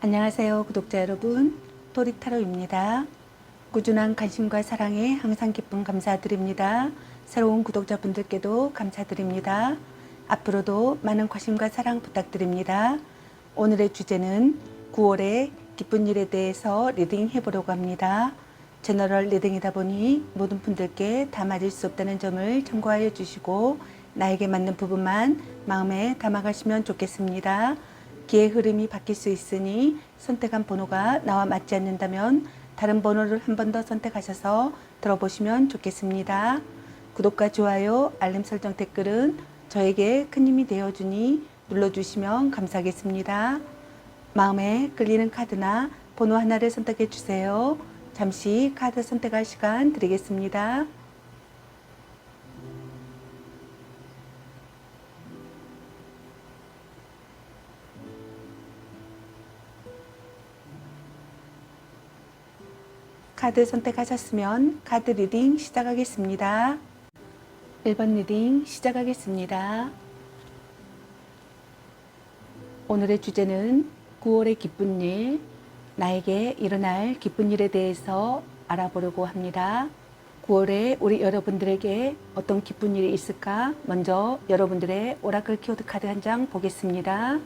안녕하세요, 구독자 여러분. 토리타로입니다. 꾸준한 관심과 사랑에 항상 기쁨 감사드립니다. 새로운 구독자분들께도 감사드립니다. 앞으로도 많은 관심과 사랑 부탁드립니다. 오늘의 주제는 9월의 기쁜 일에 대해서 리딩 해보려고 합니다. 제너럴 리딩이다 보니 모든 분들께 다 맞을 수 없다는 점을 참고하여 주시고 나에게 맞는 부분만 마음에 담아가시면 좋겠습니다. 기의 흐름이 바뀔 수 있으니 선택한 번호가 나와 맞지 않는다면 다른 번호를 한 번 더 선택하셔서 들어보시면 좋겠습니다. 구독과 좋아요, 알림 설정, 댓글은 저에게 큰 힘이 되어주니 눌러주시면 감사하겠습니다. 마음에 끌리는 카드나 번호 하나를 선택해 주세요. 잠시 카드 선택할 시간 드리겠습니다. 카드 선택하셨으면 카드 리딩 시작하겠습니다. 1번 리딩 시작하겠습니다. 오늘의 주제는 9월의 기쁜 일, 나에게 일어날 기쁜 일에 대해서 알아보려고 합니다. 9월에 우리 여러분들에게 어떤 기쁜 일이 있을까? 먼저 여러분들의 오라클 키워드 카드 한 장 보겠습니다.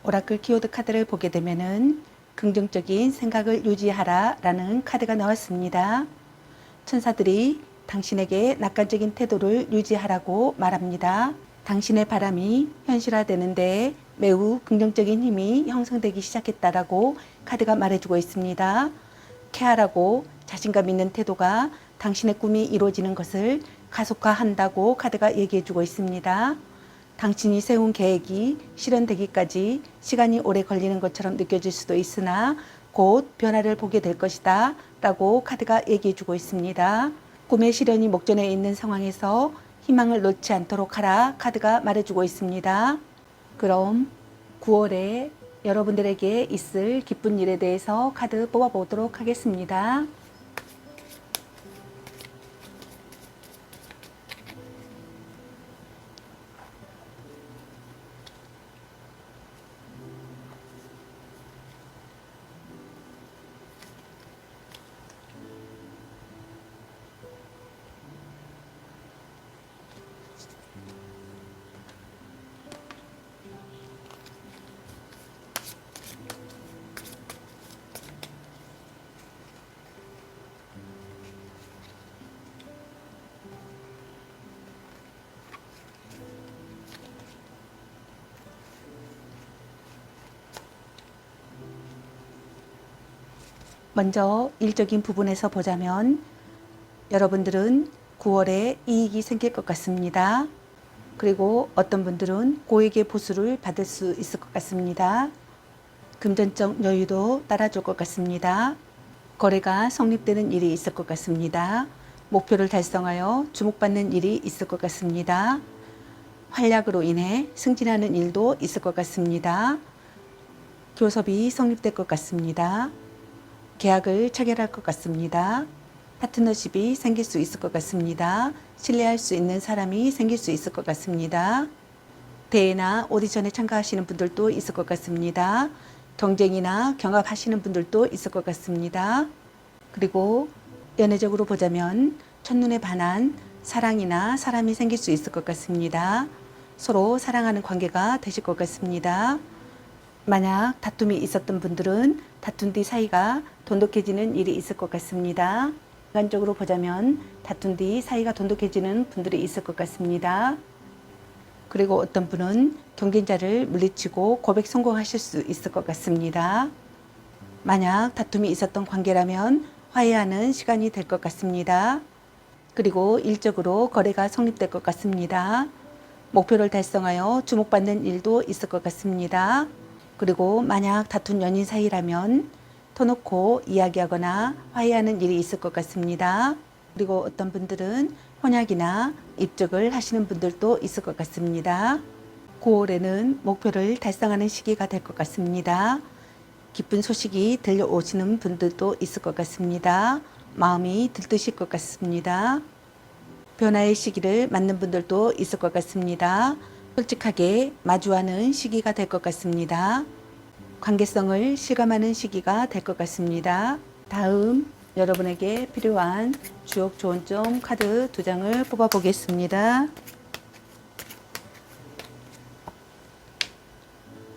오라클 키워드 카드를 보게 되면은 긍정적인 생각을 유지하라 라는 카드가 나왔습니다. 천사들이 당신에게 낙관적인 태도를 유지하라고 말합니다. 당신의 바람이 현실화되는데 매우 긍정적인 힘이 형성되기 시작했다라고 카드가 말해주고 있습니다. 쾌활하고 자신감 있는 태도가 당신의 꿈이 이루어지는 것을 가속화한다고 카드가 얘기해주고 있습니다. 당신이 세운 계획이 실현되기까지 시간이 오래 걸리는 것처럼 느껴질 수도 있으나 곧 변화를 보게 될 것이다 라고 카드가 얘기해 주고 있습니다. 꿈의 실현이 목전에 있는 상황에서 희망을 놓지 않도록 하라 카드가 말해주고 있습니다. 그럼 9월에 여러분들에게 있을 기쁜 일에 대해서 카드 뽑아보도록 하겠습니다. 먼저 일적인 부분에서 보자면 여러분들은 9월에 이익이 생길 것 같습니다. 그리고 어떤 분들은 고액의 보수를 받을 수 있을 것 같습니다. 금전적 여유도 따라줄 것 같습니다. 거래가 성립되는 일이 있을 것 같습니다. 목표를 달성하여 주목받는 일이 있을 것 같습니다. 활약으로 인해 승진하는 일도 있을 것 같습니다. 교섭이 성립될 것 같습니다. 계약을 체결할 것 같습니다. 파트너십이 생길 수 있을 것 같습니다. 신뢰할 수 있는 사람이 생길 수 있을 것 같습니다. 대회나 오디션에 참가하시는 분들도 있을 것 같습니다. 경쟁이나 경합하시는 분들도 있을 것 같습니다. 그리고 연애적으로 보자면 첫눈에 반한 사랑이나 사람이 생길 수 있을 것 같습니다. 서로 사랑하는 관계가 되실 것 같습니다. 만약 다툼이 있었던 분들은 다툰 뒤 사이가 돈독해지는 일이 있을 것 같습니다. 인간적으로 보자면 다툰 뒤 사이가 돈독해지는 분들이 있을 것 같습니다. 그리고 어떤 분은 경쟁자를 물리치고 고백 성공하실 수 있을 것 같습니다. 만약 다툼이 있었던 관계라면 화해하는 시간이 될 것 같습니다. 그리고 일적으로 거래가 성립될 것 같습니다. 목표를 달성하여 주목받는 일도 있을 것 같습니다. 그리고 만약 다툰 연인 사이라면 터놓고 이야기하거나 화해하는 일이 있을 것 같습니다. 그리고 어떤 분들은 혼약이나 입적을 하시는 분들도 있을 것 같습니다. 9월에는 목표를 달성하는 시기가 될 것 같습니다. 기쁜 소식이 들려오시는 분들도 있을 것 같습니다. 마음이 들뜨실 것 같습니다. 변화의 시기를 맞는 분들도 있을 것 같습니다. 솔직하게 마주하는 시기가 될 것 같습니다. 관계성을 실감하는 시기가 될 것 같습니다. 다음 여러분에게 필요한 주옥 좋은 점 카드 2장을 뽑아 보겠습니다.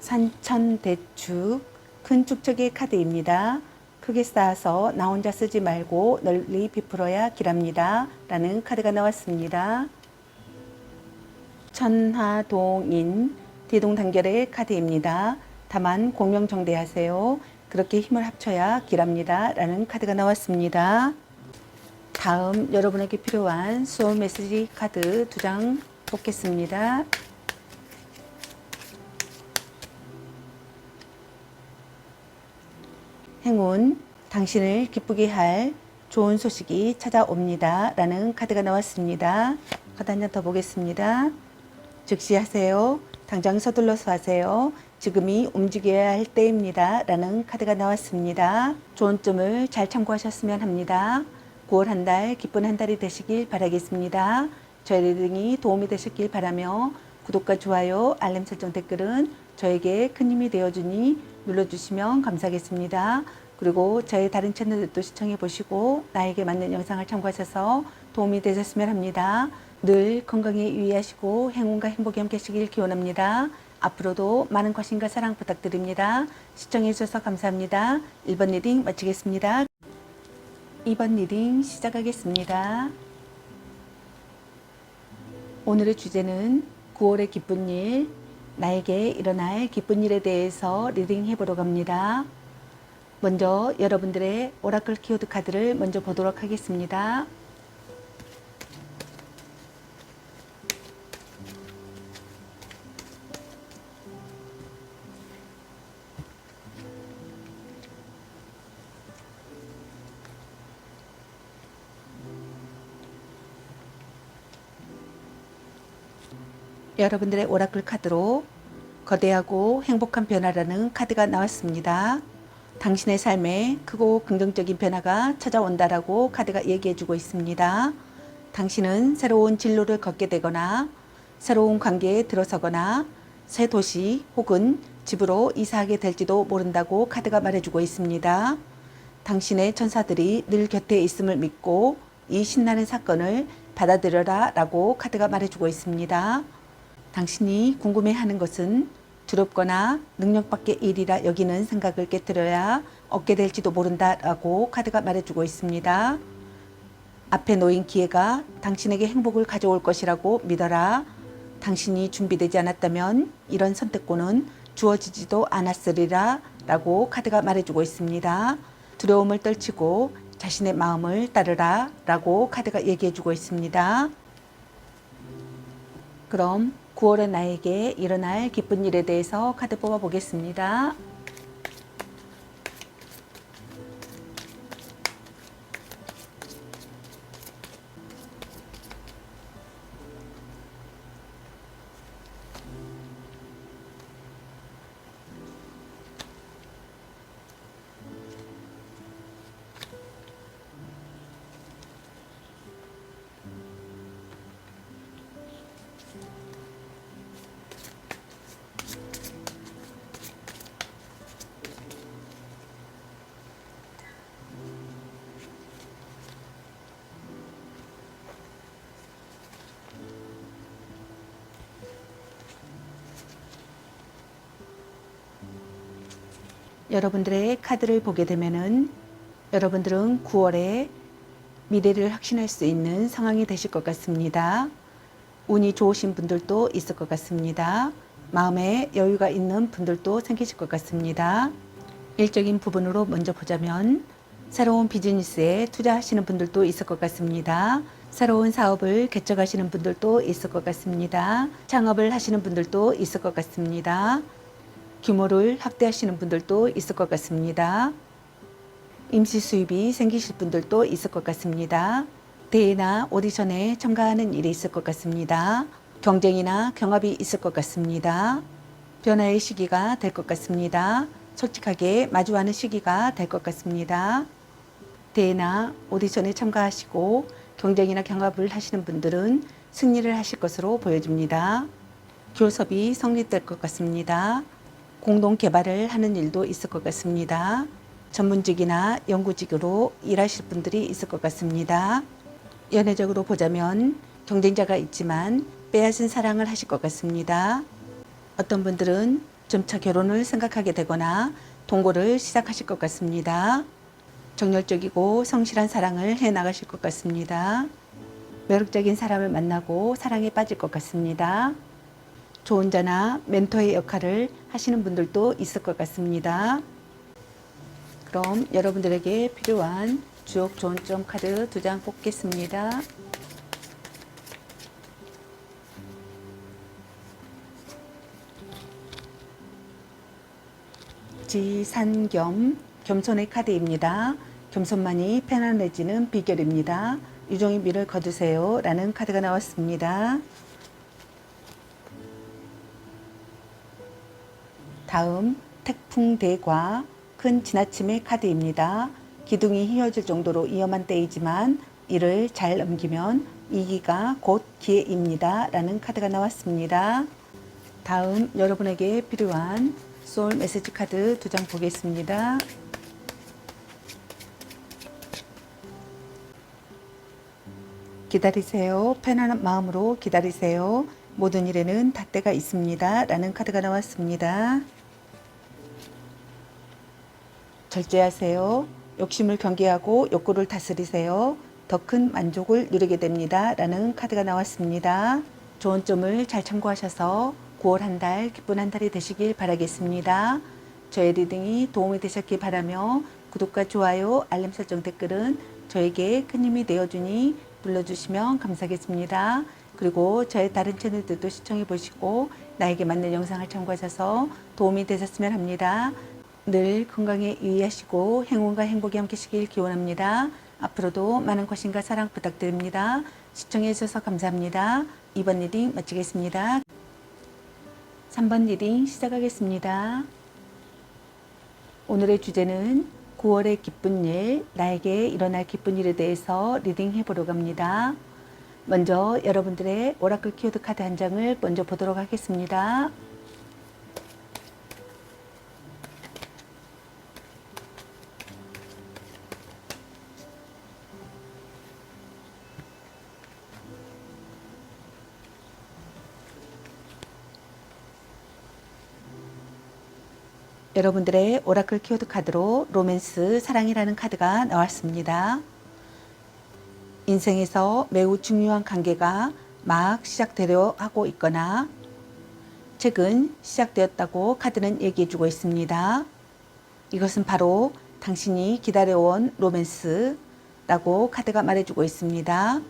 산천대축 큰 축적의 카드입니다. 크게 쌓아서 나 혼자 쓰지 말고 널리 베풀어야 길합니다. 라는 카드가 나왔습니다. 천하동인 대동단결의 카드입니다. 다만 공명정대하세요. 그렇게 힘을 합쳐야 길합니다. 라는 카드가 나왔습니다. 다음 여러분에게 필요한 소울 메시지 카드 2장 뽑겠습니다. 행운, 당신을 기쁘게 할 좋은 소식이 찾아옵니다. 라는 카드가 나왔습니다. 카드 한 장 더 보겠습니다. 즉시 하세요. 당장 서둘러서 하세요. 지금이 움직여야 할 때입니다. 라는 카드가 나왔습니다. 좋은 점을 잘 참고하셨으면 합니다. 9월 한 달 기쁜 한 달이 되시길 바라겠습니다. 저의 리딩이 도움이 되셨길 바라며 구독과 좋아요, 알림 설정 댓글은 저에게 큰 힘이 되어주니 눌러주시면 감사하겠습니다. 그리고 저의 다른 채널들도 시청해 보시고 나에게 맞는 영상을 참고하셔서 도움이 되셨으면 합니다. 늘 건강에 유의하시고 행운과 행복이 함께 하시길 기원합니다. 앞으로도 많은 관심과 사랑 부탁드립니다. 시청해 주셔서 감사합니다. 1번 리딩 마치겠습니다. 2번 리딩 시작하겠습니다. 오늘의 주제는 9월의 기쁜 일, 나에게 일어날 기쁜 일에 대해서 리딩해 보러 갑니다. 먼저 여러분들의 오라클 키워드 카드를 먼저 보도록 하겠습니다. 여러분들의 오라클 카드로 거대하고 행복한 변화라는 카드가 나왔습니다. 당신의 삶에 크고 긍정적인 변화가 찾아온다라고 카드가 얘기해주고 있습니다. 당신은 새로운 진로를 걷게 되거나 새로운 관계에 들어서거나 새 도시 혹은 집으로 이사하게 될지도 모른다고 카드가 말해주고 있습니다. 당신의 천사들이 늘 곁에 있음을 믿고 이 신나는 사건을 받아들여라 라고 카드가 말해주고 있습니다. 당신이 궁금해하는 것은 두렵거나 능력 밖의 일이라 여기는 생각을 깨뜨려야 얻게 될지도 모른다라고 카드가 말해주고 있습니다. 앞에 놓인 기회가 당신에게 행복을 가져올 것이라고 믿어라. 당신이 준비되지 않았다면 이런 선택권은 주어지지도 않았으리라 라고 카드가 말해주고 있습니다. 두려움을 떨치고 자신의 마음을 따르라 라고 카드가 얘기해주고 있습니다. 그럼 9월의 나에게 일어날 기쁜 일에 대해서 카드 뽑아 보겠습니다. 여러분들의 카드를 보게 되면은 여러분들은 9월에 미래를 확신할 수 있는 상황이 되실 것 같습니다. 운이 좋으신 분들도 있을 것 같습니다. 마음에 여유가 있는 분들도 생기실 것 같습니다. 일적인 부분으로 먼저 보자면 새로운 비즈니스에 투자하시는 분들도 있을 것 같습니다. 새로운 사업을 개척하시는 분들도 있을 것 같습니다. 창업을 하시는 분들도 있을 것 같습니다. 규모를 확대하시는 분들도 있을 것 같습니다. 임시 수입이 생기실 분들도 있을 것 같습니다. 임시 수입이 생기실 분들도 있을 것 같습니다. 임시 수입이 생기실 분들도 있을 것 같습니다. 임시 수입이 생기실 분들도 있을 것 같습니다. 임시 수입이 생기실 분들도 있을 것 같습니다. 임시 수입이 생기실 분들도 있을 것 같습니다. 대나 오디션에 참가하는 일이 있을 것 같습니다. 대나 오디션에 참가하는 일이 있을 것 같습니다. 경쟁이나 경합이 있을 것 같습니다. 변화의 시기가 될 것 같습니다. 솔직하게 마주하는 시기가 될 것 같습니다. 대회나 오디션에 참가하시고 경쟁이나 경합을 하시는 분들은 승리를 하실 것으로 보여집니다. 교섭이 성립될 것 같습니다. 공동 개발을 하는 일도 있을 것 같습니다. 전문직이나 연구직으로 일하실 분들이 있을 것 같습니다. 연애적으로 보자면 경쟁자가 있지만 빼앗은 사랑을 하실 것 같습니다. 어떤 분들은 점차 결혼을 생각하게 되거나 동거를 시작하실 것 같습니다. 정열적이고 성실한 사랑을 해나가실 것 같습니다. 매력적인 사람을 만나고 사랑에 빠질 것 같습니다. 조언자나 멘토의 역할을 하시는 분들도 있을 것 같습니다. 그럼 여러분들에게 필요한 주옥 좋은점 카드 2장 뽑겠습니다. 지산겸, 겸손의 카드입니다. 겸손만이 편안해지는 비결입니다. 유종의 미를 거두세요 라는 카드가 나왔습니다. 다음 태풍대과, 큰 지나침의 카드입니다. 기둥이 휘어질 정도로 위험한 때이지만 이를 잘 넘기면 이기가 곧 기회입니다 라는 카드가 나왔습니다. 다음 여러분에게 필요한 소울 메시지 카드 2장 보겠습니다. 기다리세요. 편안한 마음으로 기다리세요. 모든 일에는 닷때가 있습니다 라는 카드가 나왔습니다. 절제하세요. 욕심을 경계하고 욕구를 다스리세요. 더 큰 만족을 누리게 됩니다 라는 카드가 나왔습니다. 좋은 점을 잘 참고하셔서 9월 한 달 기쁜 한 달이 되시길 바라겠습니다. 저의 리딩이 도움이 되셨길 바라며 구독과 좋아요, 알림 설정, 댓글은 저에게 큰 힘이 되어주니 눌러주시면 감사하겠습니다. 그리고 저의 다른 채널들도 시청해 보시고 나에게 맞는 영상을 참고하셔서 도움이 되셨으면 합니다. 늘 건강에 유의하시고 행운과 행복이 함께시길 기원합니다. 앞으로도 많은 관심과 사랑 부탁드립니다. 시청해 주셔서 감사합니다. 2번 리딩 마치겠습니다. 3번 리딩 시작하겠습니다. 오늘의 주제는 9월의 기쁜 일, 나에게 일어날 기쁜 일에 대해서 리딩 해보려고 합니다. 먼저 여러분들의 오라클 키워드 카드 한 장을 먼저 보도록 하겠습니다. 여러분들의 오라클 키워드 카드로 로맨스, 사랑이라는 카드가 나왔습니다. 인생에서 매우 중요한 관계가 막 시작되려 하고 있거나 최근 시작되었다고 카드는 얘기해주고 있습니다. 이것은 바로 당신이 기다려온 로맨스라고 카드가 말해주고 있습니다.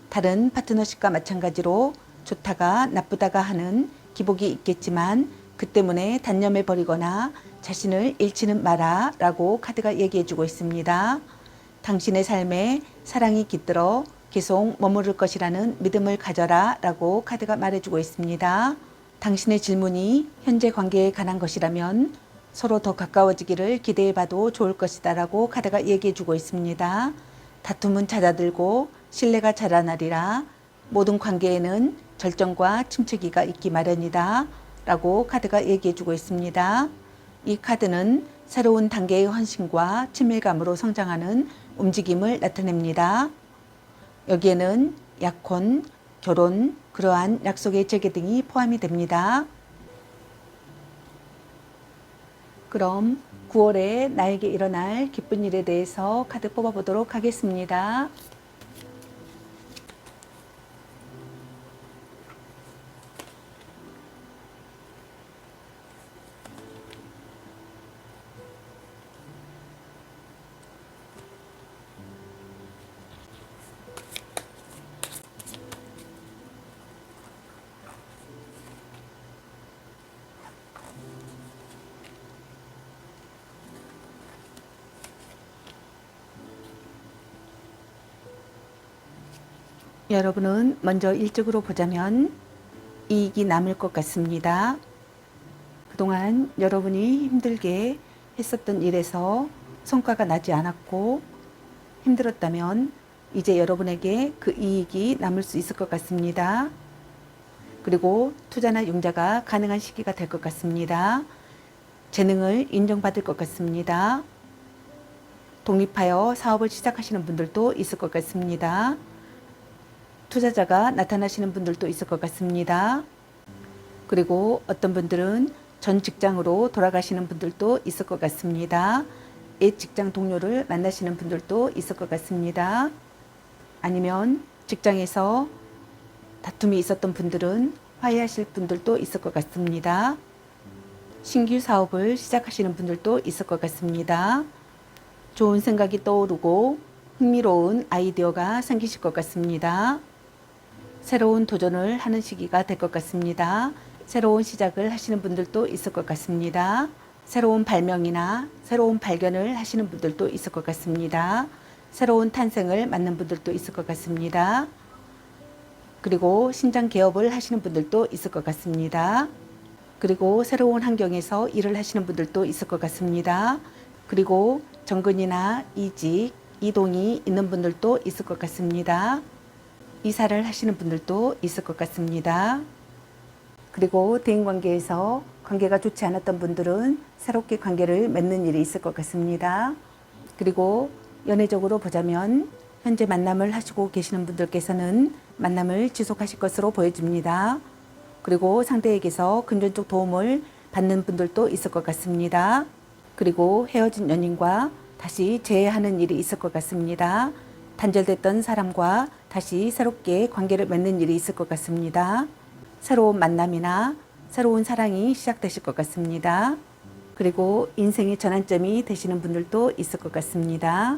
다른 파트너십과 마찬가지로 좋다가 나쁘다가 하는 기복이 있겠지만 그 때문에 단념해 버리거나 자신을 잃지는 마라 라고 카드가 얘기해주고 있습니다. 당신의 삶에 사랑이 깃들어 계속 머무를 것이라는 믿음을 가져라 라고 카드가 말해주고 있습니다. 당신의 질문이 현재 관계에 관한 것이라면 서로 더 가까워지기를 기대해봐도 좋을 것이다 라고 카드가 얘기해주고 있습니다. 다툼은 잦아들고 신뢰가 자라나리라. 모든 관계에는 절정과 침체기가 있기 마련이다 라고 카드가 얘기해주고 있습니다. 이 카드는 새로운 단계의 헌신과 친밀감으로 성장하는 움직임을 나타냅니다. 여기에는 약혼, 결혼, 그러한 약속의 재개 등이 포함이 됩니다. 그럼 9월에 나에게 일어날 기쁜 일에 대해서 카드 뽑아보도록 하겠습니다. 여러분은 먼저 일적으로 보자면 이익이 남을 것 같습니다. 그동안 여러분이 힘들게 했었던 일에서 성과가 나지 않았고 힘들었다면 이제 여러분에게 그 이익이 남을 수 있을 것 같습니다. 그리고 투자나 융자가 가능한 시기가 될 것 같습니다. 재능을 인정받을 것 같습니다. 독립하여 사업을 시작하시는 분들도 있을 것 같습니다. 투자자가 나타나시는 분들도 있을 것 같습니다. 그리고 어떤 분들은 전 직장으로 돌아가시는 분들도 있을 것 같습니다. 옛 직장 동료를 만나시는 분들도 있을 것 같습니다. 아니면 직장에서 다툼이 있었던 분들은 화해하실 분들도 있을 것 같습니다. 신규 사업을 시작하시는 분들도 있을 것 같습니다. 좋은 생각이 떠오르고 흥미로운 아이디어가 생기실 것 같습니다. 새로운 도전을 하는 시기가 될 것 같습니다. 새로운 시작을 하시는 분들도 있을 것 같습니다. 새로운 발명이나 새로운 발견을 하시는 분들도 있을 것 같습니다. 새로운 탄생을 맞는 분들도 있을 것 같습니다. 그리고 신장 개업을 하시는 분들도 있을 것 같습니다. 그리고 새로운 환경에서 일을 하시는 분들도 있을 것 같습니다. 그리고 정근이나 이직, 이동이 있는 분들도 있을 것 같습니다. 이사를 하시는 분들도 있을 것 같습니다. 그리고 대인관계에서 관계가 좋지 않았던 분들은 새롭게 관계를 맺는 일이 있을 것 같습니다. 그리고 연애적으로 보자면 현재 만남을 하시고 계시는 분들께서는 만남을 지속하실 것으로 보여집니다. 그리고 상대에게서 금전적 도움을 받는 분들도 있을 것 같습니다. 그리고 헤어진 연인과 다시 재회하는 일이 있을 것 같습니다. 단절됐던 사람과 다시 새롭게 관계를 맺는 일이 있을 것 같습니다. 새로운 만남이나 새로운 사랑이 시작되실 것 같습니다. 그리고 인생의 전환점이 되시는 분들도 있을 것 같습니다.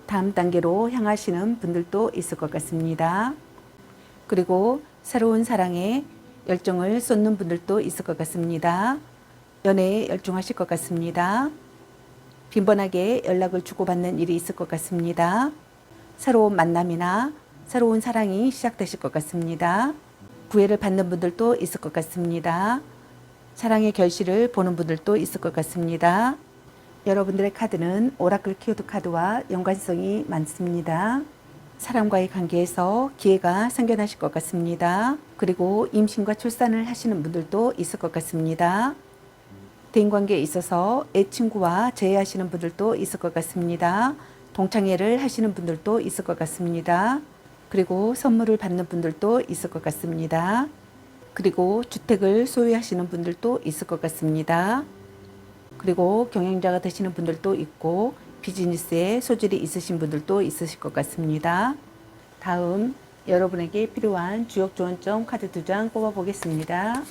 다음 단계로 향하시는 분들도 있을 것 같습니다. 그리고 새로운 사랑에 열정을 쏟는 분들도 있을 것 같습니다. 연애에 열중하실 것 같습니다. 빈번하게 연락을 주고받는 일이 있을 것 같습니다. 새로운 만남이나 새로운 사랑이 시작되실 것 같습니다. 구애를 받는 분들도 있을 것 같습니다. 사랑의 결실을 보는 분들도 있을 것 같습니다. 여러분들의 카드는 오라클 키워드 카드와 연관성이 많습니다. 사람과의 관계에서 기회가 생겨나실 것 같습니다. 그리고 임신과 출산을 하시는 분들도 있을 것 같습니다. 대인관계에 있어서 애친구와 재회하시는 분들도 있을 것 같습니다. 동창회를 하시는 분들도 있을 것 같습니다. 그리고 선물을 받는 분들도 있을 것 같습니다. 그리고 주택을 소유하시는 분들도 있을 것 같습니다. 그리고 경영자가 되시는 분들도 있고 비즈니스에 소질이 있으신 분들도 있으실 것 같습니다. 다음 여러분에게 필요한 주역 조언점 카드 2장 뽑아 보겠습니다.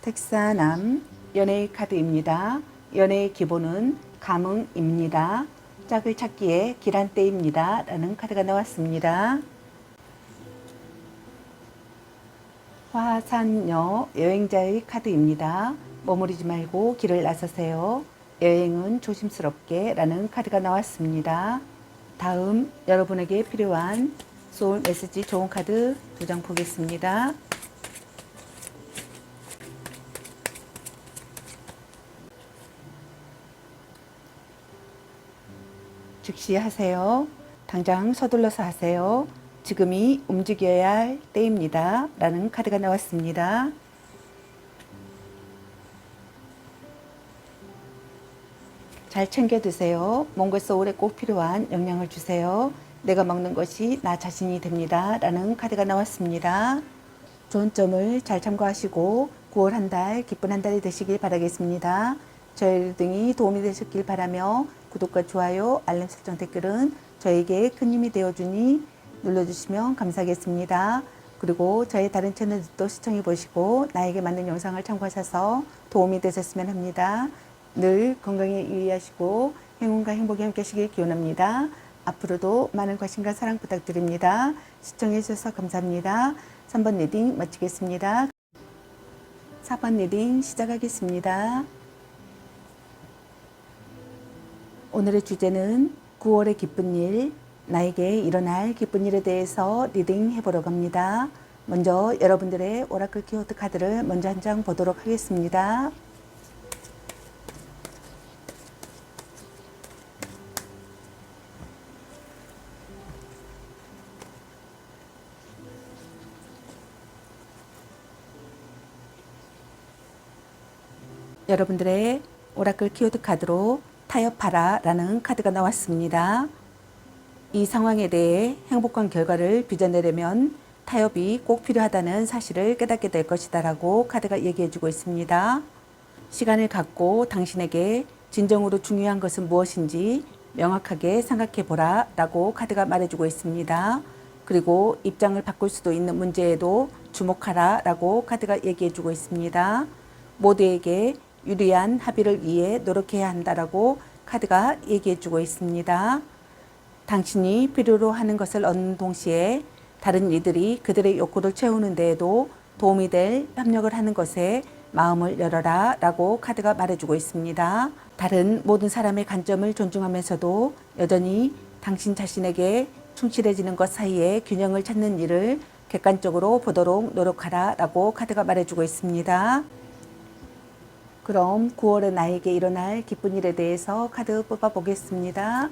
택사남 연애의 카드입니다. 연애의 기본은 감흥입니다. 짝을 찾기에 길한 때입니다. 라는 카드가 나왔습니다. 화산여 여행자의 카드입니다. 머무르지 말고 길을 나서세요. 여행은 조심스럽게 라는 카드가 나왔습니다. 다음 여러분에게 필요한 소울 메시지 좋은 카드 2장 보겠습니다. 즉시 하세요. 당장 서둘러서 하세요. 지금이 움직여야 할 때입니다. 라는 카드가 나왔습니다. 잘 챙겨 드세요. 몽골 소울에 꼭 필요한 영양을 주세요. 내가 먹는 것이 나 자신이 됩니다. 라는 카드가 나왔습니다. 좋은 점을 잘 참고하시고 9월 한 달 기쁜 한 달이 되시길 바라겠습니다. 저희 등이 도움이 되셨길 바라며 구독과 좋아요, 알림 설정 댓글은 저에게 큰 힘이 되어주니 눌러주시면 감사하겠습니다. 그리고 저희 다른 채널도 시청해 보시고 나에게 맞는 영상을 참고하셔서 도움이 되셨으면 합니다. 늘 건강에 유의하시고 행운과 행복이 함께 하시길 기원합니다. 앞으로도 많은 관심과 사랑 부탁드립니다. 시청해 주셔서 감사합니다. 3번 리딩 마치겠습니다. 4번 리딩 시작하겠습니다. 오늘의 주제는 9월의 기쁜 일, 나에게 일어날 기쁜 일에 대해서 리딩 해보려고 합니다. 먼저 여러분들의 오라클 키워드 카드를 먼저 한 장 보도록 하겠습니다. 여러분들의 오라클 키워드 카드로 타협하라 라는 카드가 나왔습니다. 이 상황에 대해 행복한 결과를 빚어내려면 타협이 꼭 필요하다는 사실을 깨닫게 될 것이다 라고 카드가 얘기해 주고 있습니다. 시간을 갖고 당신에게 진정으로 중요한 것은 무엇인지 명확하게 생각해 보라 라고 카드가 말해주고 있습니다. 그리고 입장을 바꿀 수도 있는 문제에도 주목하라 라고 카드가 얘기해 주고 있습니다. 모두에게 유리한 합의를 위해 노력해야 한다라고 카드가 얘기해 주고 있습니다. 당신이 필요로 하는 것을 얻는 동시에 다른 이들이 그들의 욕구를 채우는 데에도 도움이 될 협력을 하는 것에 마음을 열어라 라고 카드가 말해주고 있습니다. 다른 모든 사람의 관점을 존중하면서도 여전히 당신 자신에게 충실해지는 것 사이에 균형을 찾는 일을 객관적으로 보도록 노력하라 라고 카드가 말해주고 있습니다. 그럼 9월에 나에게 일어날 기쁜 일에 대해서 카드 뽑아 보겠습니다.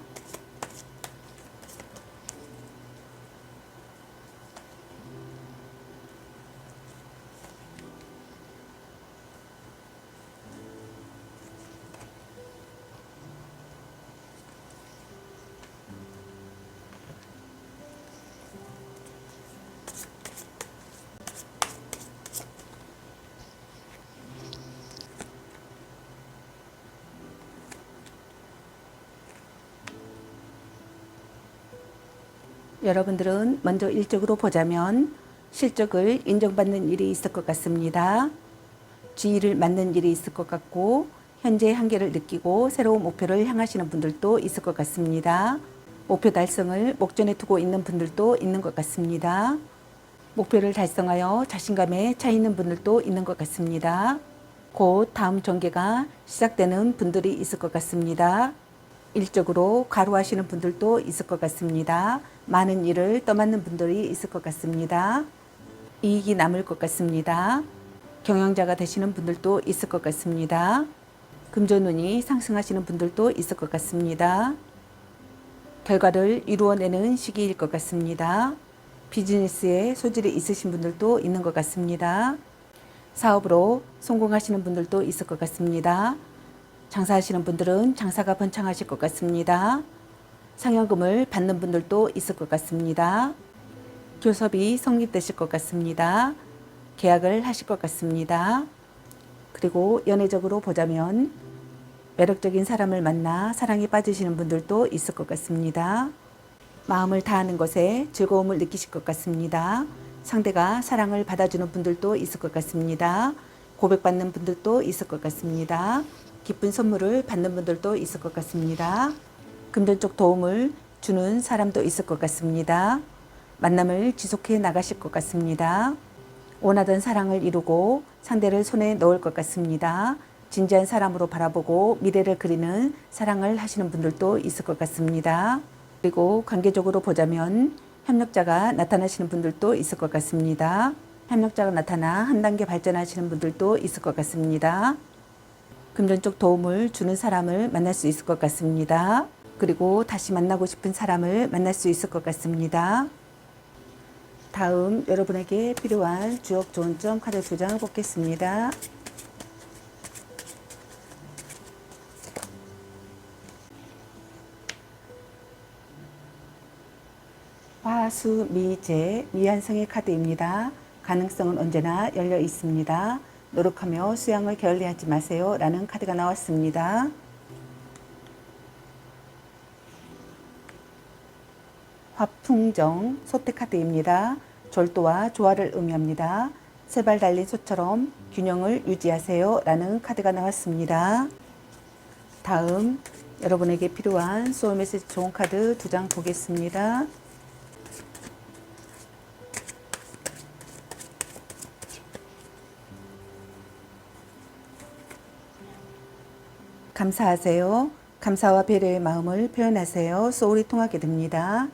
여러분들은 먼저 일적으로 보자면 실적을 인정받는 일이 있을 것 같습니다. 지위를 맡는 일이 있을 것 같고 현재의 한계를 느끼고 새로운 목표를 향하시는 분들도 있을 것 같습니다. 목표 달성을 목전에 두고 있는 분들도 있는 것 같습니다. 목표를 달성하여 자신감에 차 있는 분들도 있는 것 같습니다. 곧 다음 전개가 시작되는 분들이 있을 것 같습니다. 일적으로 과로하시는 분들도 있을 것 같습니다. 많은 일을 떠맡는 분들이 있을 것 같습니다. 이익이 남을 것 같습니다. 경영자가 되시는 분들도 있을 것 같습니다. 금전운이 상승하시는 분들도 있을 것 같습니다. 결과를 이루어내는 시기일 것 같습니다. 비즈니스에 소질이 있으신 분들도 있는 것 같습니다. 사업으로 성공하시는 분들도 있을 것 같습니다. 장사하시는 분들은 장사가 번창하실 것 같습니다. 상여금을 받는 분들도 있을 것 같습니다. 교섭이 성립되실 것 같습니다. 계약을 하실 것 같습니다. 그리고 연애적으로 보자면 매력적인 사람을 만나 사랑에 빠지시는 분들도 있을 것 같습니다. 마음을 다하는 것에 즐거움을 느끼실 것 같습니다. 상대가 사랑을 받아주는 분들도 있을 것 같습니다. 고백받는 분들도 있을 것 같습니다. 기쁜 선물을 받는 분들도 있을 것 같습니다. 금전적 도움을 주는 사람도 있을 것 같습니다. 만남을 지속해 나가실 것 같습니다. 원하던 사랑을 이루고 상대를 손에 넣을 것 같습니다. 진지한 사람으로 바라보고 미래를 그리는 사랑을 하시는 분들도 있을 것 같습니다. 그리고 관계적으로 보자면 협력자가 나타나시는 분들도 있을 것 같습니다. 협력자가 나타나 한 단계 발전하시는 분들도 있을 것 같습니다. 금전적 도움을 주는 사람을 만날 수 있을 것 같습니다. 그리고 다시 만나고 싶은 사람을 만날 수 있을 것 같습니다. 다음 여러분에게 필요한 주역 좋은점 카드 2장을 뽑겠습니다. 화수미제 미완성의 카드입니다. 가능성은 언제나 열려 있습니다. 노력하며 수양을 게을리하지 마세요 라는 카드가 나왔습니다. 화풍정 소태 카드입니다. 절도와 조화를 의미합니다. 세 발 달린 소처럼 균형을 유지하세요 라는 카드가 나왔습니다. 다음 여러분에게 필요한 소울 메시지 좋은 카드 2장 보겠습니다. 감사하세요. 감사와 배려의 마음을 표현하세요. 소울이 통하게 됩니다.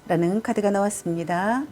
라는 카드가 나왔습니다.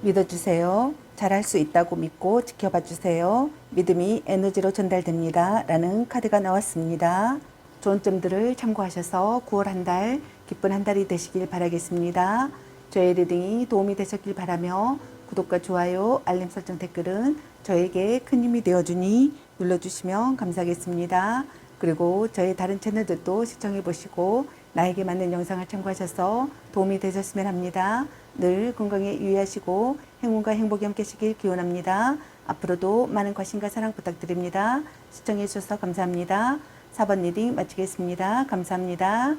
믿어주세요. 잘할 수 있다고 믿고 지켜봐 주세요. 믿음이 에너지로 전달됩니다. 라는 카드가 나왔습니다. 좋은 점들을 참고하셔서 9월 한 달 기쁜 한 달이 되시길 바라겠습니다. 저의 리딩이 도움이 되셨길 바라며 구독과 좋아요, 알림 설정, 댓글은 저에게 큰 힘이 되어주니 눌러주시면 감사하겠습니다. 그리고 저의 다른 채널들도 시청해 보시고 나에게 맞는 영상을 참고하셔서 도움이 되셨으면 합니다. 늘 건강에 유의하시고 행운과 행복이 함께 하시길 기원합니다. 앞으로도 많은 관심과 사랑 부탁드립니다. 시청해 주셔서 감사합니다. 4번 리딩 마치겠습니다. 감사합니다.